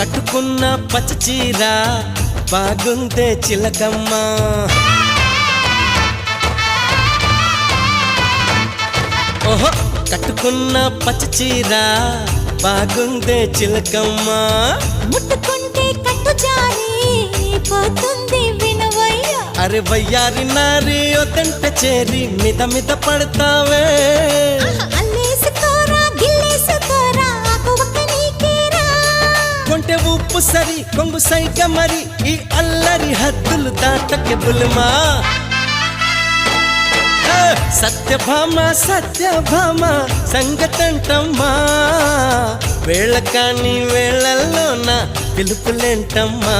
కట్టుకున్న పచ్చ చీర బాగుందే చిలకమ్మ. ఓహో కట్టుకున్న పచ్చ చీర బాగుందే చిలకమ్మ. ముట్టుకుంటే కట్టు జారి పోతుంది వినవయ్య. అరే వయ్యారి నారి ఒదంట చేరి మిద మిద పడతావే. అల్లేసుకోరా గిల్లేసుకోరా ఆకువక్క నీకేరా. కొంటె ఉప్పు సరి కొంగు సైగ మరి ఈ అల్లరి హద్దులు దాటకే బుల్మా. సత్యభామ సత్యభామ సంగతంటమ్మా, వేళ కాని వేళల్లోన పిలుపులేంటమ్మా.